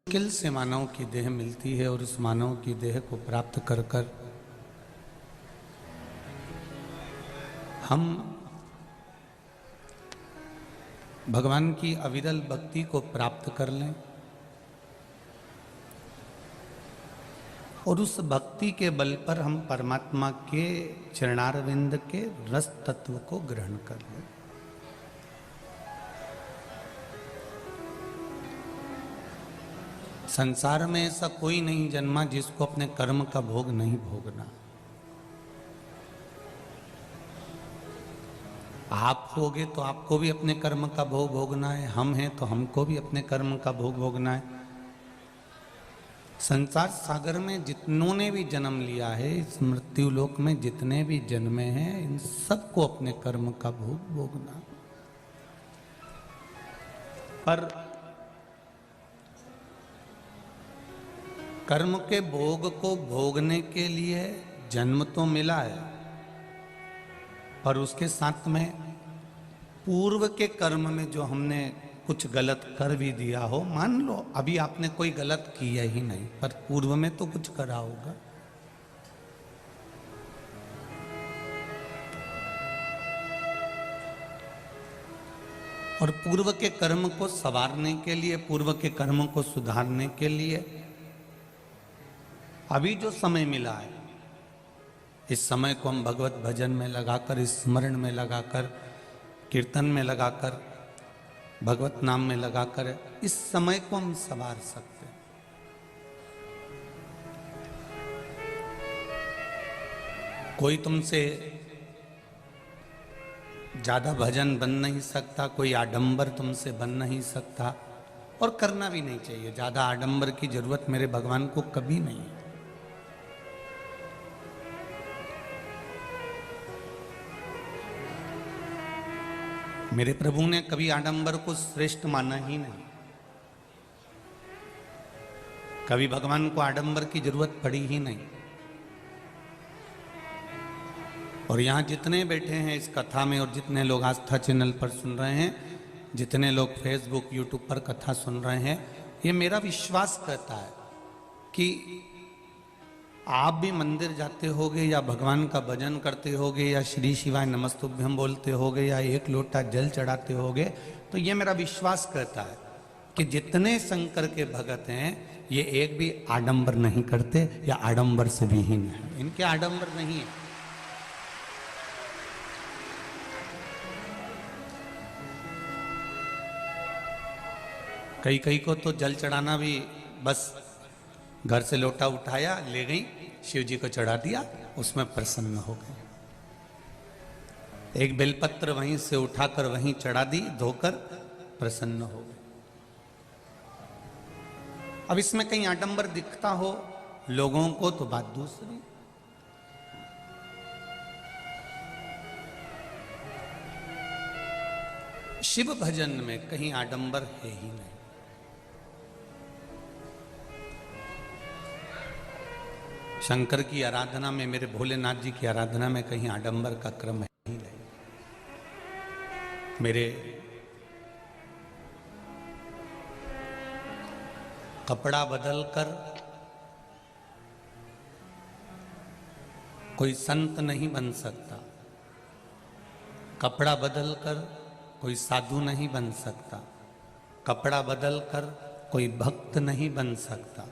मुश्किल से मानव की देह मिलती है और उस मानव की देह को प्राप्त कर कर हम भगवान की अविरल भक्ति को प्राप्त कर लें और उस भक्ति के बल पर हम परमात्मा के चरणारविंद के रस तत्व को ग्रहण कर लें। संसार में ऐसा कोई नहीं जन्मा जिसको अपने कर्म का भोग नहीं भोगना। आप होगे तो आपको भी अपने कर्म का भोग भोगना है, हम हैं तो हमको भी अपने कर्म का भोग भोगना है। संसार सागर में जितनों ने भी जन्म लिया है, इस मृत्यु लोक में जितने भी जन्मे हैं, इन सबको अपने कर्म का भोग भोगना। पर कर्म के भोग को भोगने के लिए जन्म तो मिला है, पर उसके साथ में पूर्व के कर्म में जो हमने कुछ गलत कर भी दिया हो, मान लो अभी आपने कोई गलत किया ही नहीं, पर पूर्व में तो कुछ करा होगा। और पूर्व के कर्म को संवारने के लिए, पूर्व के कर्म को सुधारने के लिए अभी जो समय मिला है, इस समय को हम भगवत भजन में लगाकर, स्मरण में लगाकर, कीर्तन में लगाकर, भगवत नाम में लगाकर इस समय को हम संवार सकते हैं। कोई तुमसे ज्यादा भजन बन नहीं सकता, कोई आडंबर तुमसे बन नहीं सकता और करना भी नहीं चाहिए। ज्यादा आडंबर की जरूरत मेरे भगवान को कभी नहीं है। मेरे प्रभु ने कभी आडंबर को श्रेष्ठ माना ही नहीं, कभी भगवान को आडंबर की जरूरत पड़ी ही नहीं। और यहां जितने बैठे हैं इस कथा में और जितने लोग आस्था चैनल पर सुन रहे हैं, जितने लोग फेसबुक यूट्यूब पर कथा सुन रहे हैं, ये मेरा विश्वास कहता है कि आप भी मंदिर जाते होगे या भगवान का भजन करते होगे या श्री शिवाय नमस्तुभ्यम बोलते होगे या एक लोटा जल चढ़ाते होगे, तो ये मेरा विश्वास कहता है कि जितने शंकर के भगत हैं ये एक भी आडंबर नहीं करते या आडंबर से भी हीन है। इनके आडंबर नहीं है। कई कई को तो जल चढ़ाना भी बस घर से लोटा उठाया, ले गई, शिव जी को चढ़ा दिया, उसमें प्रसन्न हो गए। एक बेलपत्र वहीं से उठाकर वहीं चढ़ा दी, धोकर प्रसन्न हो गए। अब इसमें कहीं आडंबर दिखता हो लोगों को तो बात दूसरी। शिव भजन में कहीं आडंबर है ही नहीं। शंकर की आराधना में, मेरे भोलेनाथ जी की आराधना में कहीं आडंबर का क्रम है ही नहीं। मेरे कपड़ा बदलकर कोई संत नहीं बन सकता, कपड़ा बदलकर कोई साधु नहीं बन सकता, कपड़ा बदलकर कोई भक्त नहीं बन सकता,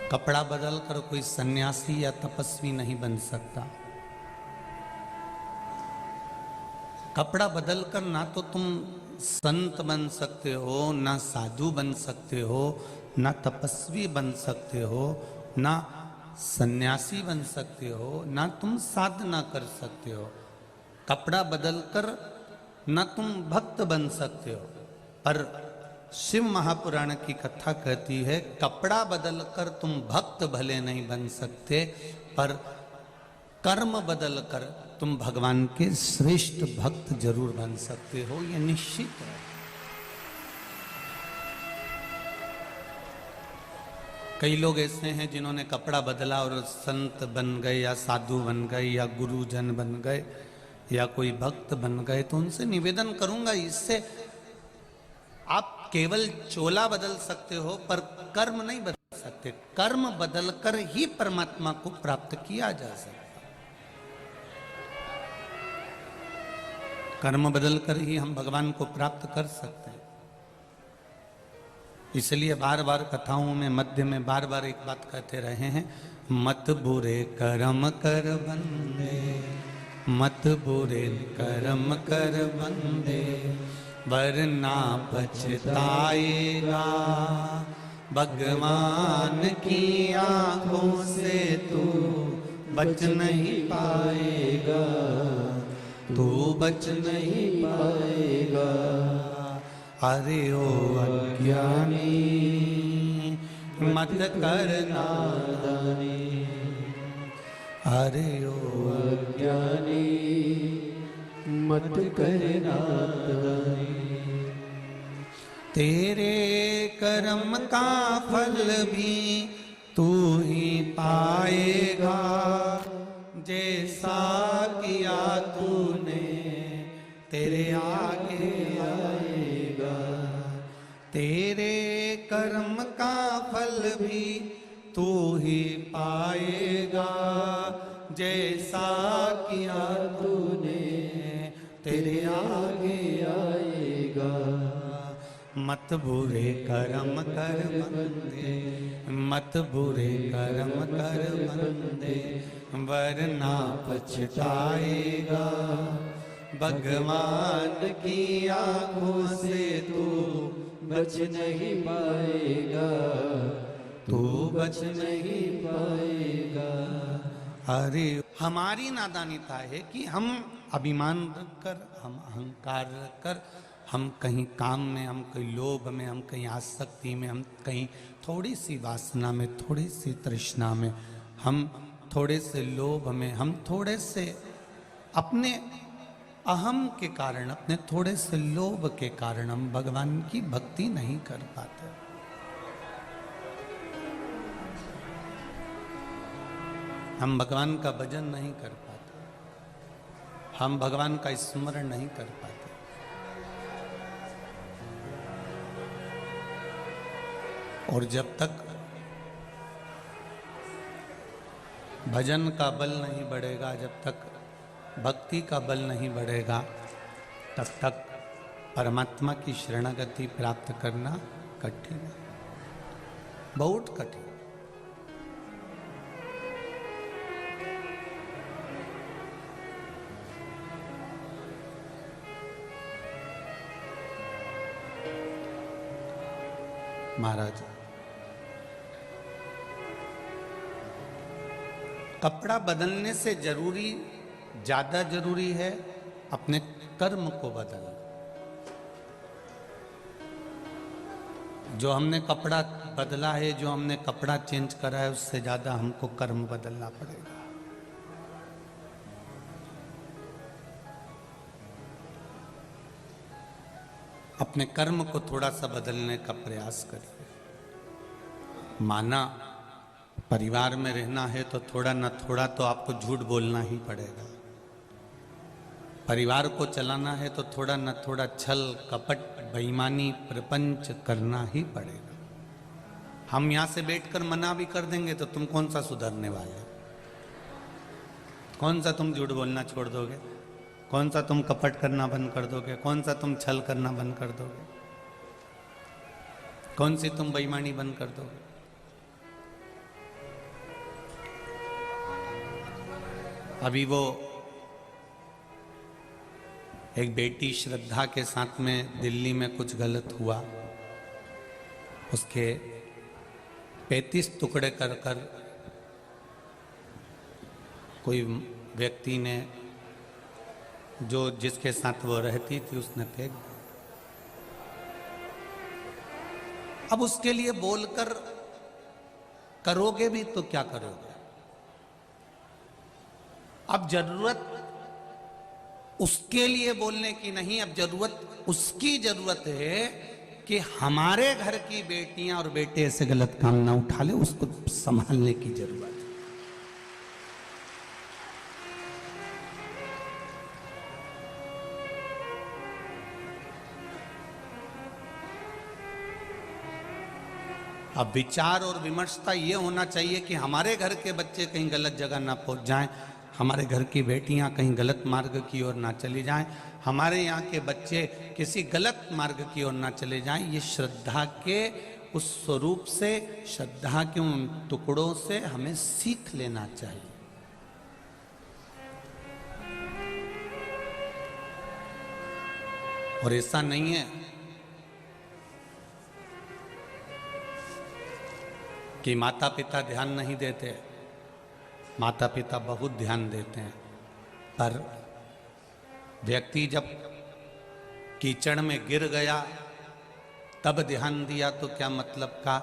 कपड़ा बदलकर कोई सन्यासी या तपस्वी नहीं बन सकता। कपड़ा बदलकर ना तो तुम संत बन सकते हो, ना साधु बन सकते हो, ना तपस्वी बन सकते हो, ना सन्यासी बन सकते हो, ना तुम साधना कर सकते हो। कपड़ा बदलकर ना तुम भक्त बन सकते हो। पर शिव महापुराण की कथा कहती है, कपड़ा बदलकर तुम भक्त भले नहीं बन सकते, पर कर्म बदलकर तुम भगवान के श्रेष्ठ भक्त जरूर बन सकते हो, यह निश्चित है। कई लोग ऐसे हैं जिन्होंने कपड़ा बदला और संत बन गए या साधु बन गए या गुरुजन बन गए या कोई भक्त बन गए, तो उनसे निवेदन करूंगा, इससे आप केवल चोला बदल सकते हो पर कर्म नहीं बदल सकते। कर्म बदलकर ही परमात्मा को प्राप्त किया जा सकता। कर्म बदलकर ही हम भगवान को प्राप्त कर सकते हैं। इसलिए बार बार कथाओं में मध्य में बार बार एक बात कहते रहे हैं, मत बुरे कर्म कर बंदे, मत बुरे कर्म कर बंदे, वरना पछताएगा, भगवान की आंखों से तू बच नहीं पाएगा, तू बच नहीं पाएगा। अरे ओ अज्ञानी मत कर नादानी, अरे ओ अज्ञानी मत कर नादानी। तेरे कर्म का फल भी तू ही पाएगा, जैसा किया तूने तेरे आगे आएगा। तेरे कर्म का फल भी तू ही पाएगा, जैसा किया तूने तेरे आगे आएगा। मत बुरे कर्म कर बंदे, मत बुरे कर्म कर बंदे, वरना पछताएगा, भगवान की आंखों से तू बच नहीं पाएगा, तू बच नहीं पाएगा। अरे हमारी नादानीता है कि हम अभिमान रखकर, हम अहंकार रखकर, हम कहीं काम में, हम कहीं लोभ में, हम कहीं आसक्ति में, हम कहीं थोड़ी सी वासना में, थोड़ी सी तृष्णा में, हम थोड़े से लोभ में, हम थोड़े से अपने अहम के कारण, अपने थोड़े से लोभ के कारण हम भगवान की भक्ति नहीं कर पाते। हम भगवान का भजन नहीं कर पाते, हम भगवान का स्मरण नहीं कर पाते। और जब तक भजन का बल नहीं बढ़ेगा, जब तक भक्ति का बल नहीं बढ़ेगा, तब तक परमात्मा की शरणागति प्राप्त करना कठिन है, बहुत कठिन। महाराज, कपड़ा बदलने से जरूरी, ज्यादा जरूरी है अपने कर्म को बदलना। जो हमने कपड़ा बदला है, जो हमने कपड़ा चेंज करा है, उससे ज्यादा हमको कर्म बदलना पड़ेगा। अपने कर्म को थोड़ा सा बदलने का प्रयास करिए। माना परिवार में रहना है तो थोड़ा न थोड़ा तो आपको झूठ बोलना ही पड़ेगा। परिवार को चलाना है तो थोड़ा न थोड़ा छल कपट बेईमानी प्रपंच करना ही पड़ेगा। हम यहां से बैठकर मना भी कर देंगे तो तुम कौन सा सुधरने वाले, कौन सा तुम झूठ बोलना छोड़ दोगे, कौन सा तुम कपट करना बंद कर दोगे, कौन सा तुम छल करना बंद कर दोगे, कौन सी तुम बेईमानी बंद कर दोगे। अभी वो एक बेटी श्रद्धा के साथ में दिल्ली में कुछ गलत हुआ, उसके 35 टुकड़े कर कर कोई व्यक्ति ने, जो जिसके साथ वो रहती थी, उसने फेंक दिया। अब उसके लिए बोलकर करोगे भी तो क्या करोगे। अब जरूरत उसके लिए बोलने की नहीं, अब जरूरत उसकी जरूरत है कि हमारे घर की बेटियां और बेटे ऐसे गलत काम ना उठा ले, उसको संभालने की जरूरत है। अब विचार और विमर्शता ये होना चाहिए कि हमारे घर के बच्चे कहीं गलत जगह ना पहुंच जाएं, हमारे घर की बेटियां कहीं गलत मार्ग की ओर ना चली जाएं, हमारे यहाँ के बच्चे किसी गलत मार्ग की ओर ना चले जाएं। ये श्रद्धा के उस स्वरूप से, श्रद्धा के उन टुकड़ों से हमें सीख लेना चाहिए। और ऐसा नहीं है कि माता पिता ध्यान नहीं देते, माता पिता बहुत ध्यान देते हैं, पर व्यक्ति जब कीचड़ में गिर गया तब ध्यान दिया तो क्या मतलब का?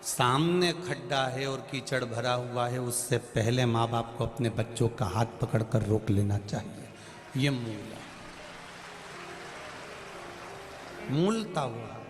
सामने खड्डा है और कीचड़ भरा हुआ है, उससे पहले माँ बाप को अपने बच्चों का हाथ पकड़कर रोक लेना चाहिए। ये मूलता हुआ।